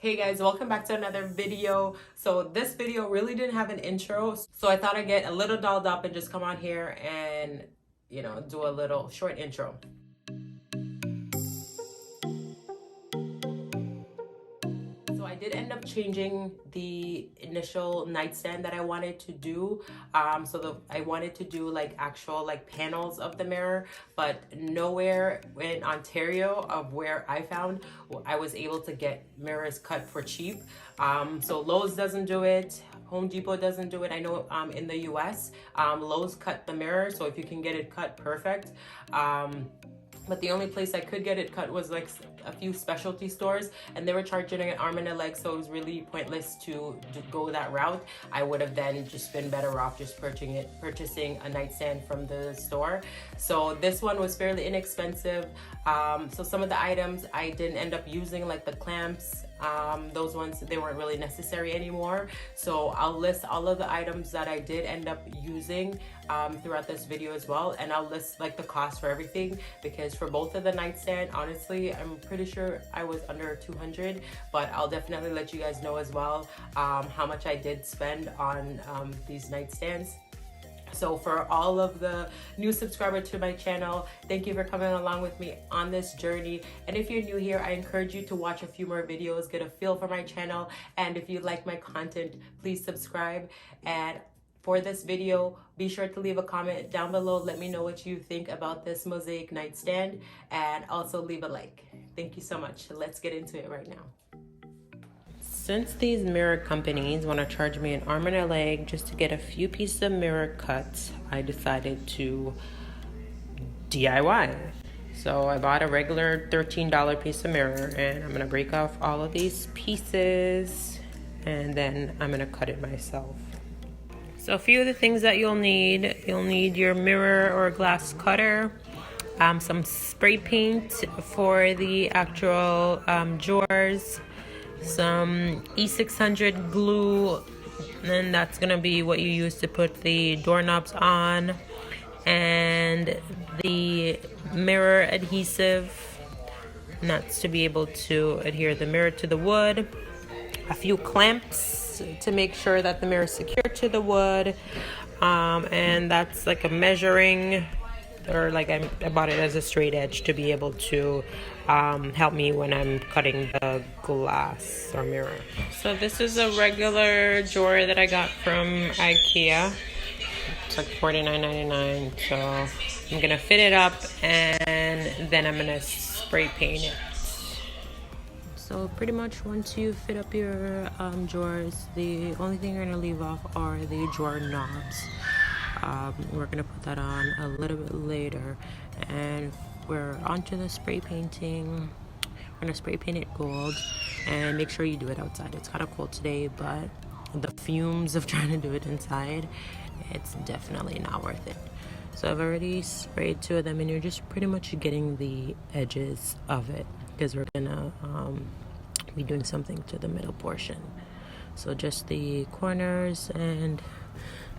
Hey guys, welcome back to another video. So this video really didn't have an intro, so I thought I'd get a little dolled up and just come on here and do a little short intro. So I did end up changing the initial nightstand that I wanted to do. I wanted to do like actual like panels of the mirror, but nowhere in Ontario of where I found I was able to get mirrors cut for cheap. So Lowe's doesn't do it. Home Depot doesn't do it. I know in the US, Lowe's cut the mirror, so if you can get it cut, perfect. But the only place I could get it cut was like a few specialty stores, and they were charging an arm and a leg, so it was really pointless to go that route. I would have then just been better off just purchasing a nightstand from the store. So this one was fairly inexpensive. So some of the items I didn't end up using, like the clamps. Those ones, they weren't really necessary anymore. So I'll list all of the items that I did end up using throughout this video as well, and I'll list like the cost for everything, because for both of the nightstand, honestly, I'm pretty sure I was under 200, but I'll definitely let you guys know as well how much I did spend on these nightstands. So for all of the new subscribers to my channel, thank you for coming along with me on this journey. And if you're new here, I encourage you to watch a few more videos, get a feel for my channel. And if you like my content, please subscribe. And for this video, be sure to leave a comment down below. Let me know what you think about this Mosaic nightstand, and also leave a like. Thank you so much. Let's get into it right now. Since these mirror companies want to charge me an arm and a leg just to get a few pieces of mirror cut, I decided to DIY. So I bought a regular $13 piece of mirror, and I'm going to break off all of these pieces, and then I'm going to cut it myself. So a few of the things that you'll need your mirror or glass cutter, some spray paint for the actual drawers, some E600 glue, and that's gonna be what you use to put the doorknobs on, and the mirror adhesive, and that's to be able to adhere the mirror to the wood, a few clamps to make sure that the mirror is secure to the wood, and that's like a measuring, or like I bought it as a straight edge to be able to help me when I'm cutting the glass or mirror. So this is a regular drawer that I got from IKEA. It's like $49.99. So I'm gonna fit it up, and then I'm gonna spray paint it. So pretty much once you fit up your drawers, the only thing you're gonna leave off are the drawer knobs. We're gonna put that on a little bit later, and we're onto the spray painting. We're gonna spray paint it gold, and make sure you do it outside. It's kind of cold today, but the fumes of trying to do it inside, it's definitely not worth it. So I've already sprayed two of them, and you're just pretty much getting the edges of it, because we're gonna be doing something to the middle portion. So just the corners and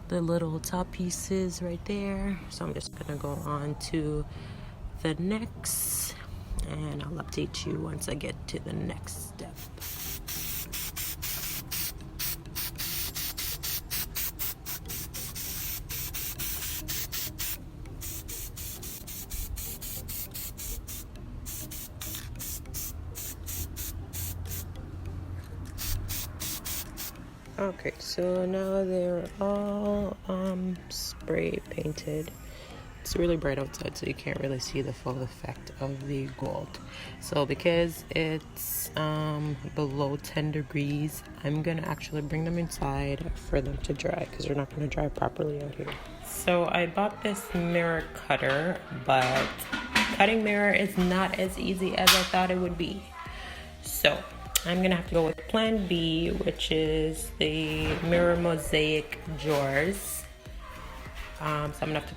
the little top pieces right there. So I'm just gonna go on to the next, and I'll update you once I get to the next step. Okay, so now they're all spray painted. It's really bright outside, so you can't really see the full effect of the gold. So because it's below 10 degrees, I'm gonna actually bring them inside for them to dry, because they're not gonna dry properly out here. So I bought this mirror cutter, but cutting mirror is not as easy as I thought it would be. So I'm gonna have to go with plan B, which is the mirror mosaic drawers. So I'm gonna have to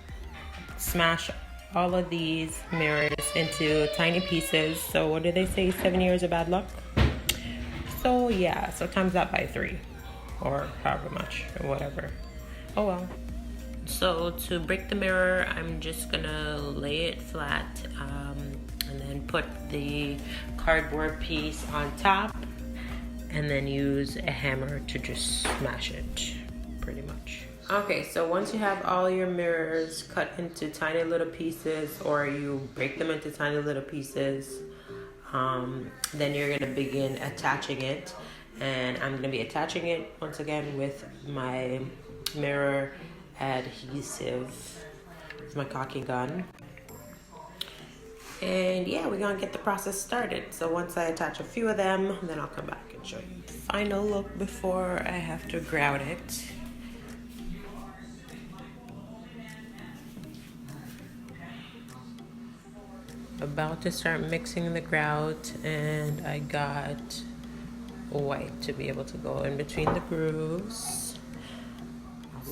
smash all of these mirrors into tiny pieces. So what do they say, 7 years of bad luck? So yeah, so times that by 3, or however much, or whatever. Oh well. So to break the mirror, I'm just gonna lay it flat, and then put the cardboard piece on top, and then use a hammer to just smash it, pretty much. Okay, so once you have all your mirrors cut into tiny little pieces, or you break them into tiny little pieces, then you're gonna begin attaching it. And I'm gonna be attaching it once again with my mirror adhesive, with my caulking gun. And yeah, we're gonna get the process started. So once I attach a few of them, then I'll come back and show you the final look before I have to grout it. About to start mixing the grout, and I got white to be able to go in between the grooves.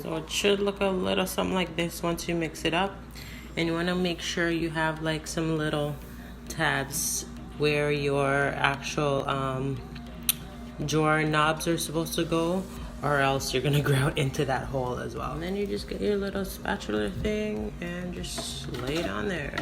So it should look a little something like this once you mix it up. And you want to make sure you have like some little tabs where your actual drawer knobs are supposed to go, or else you're gonna grout into that hole as well. And then you just get your little spatula thing and just lay it on there.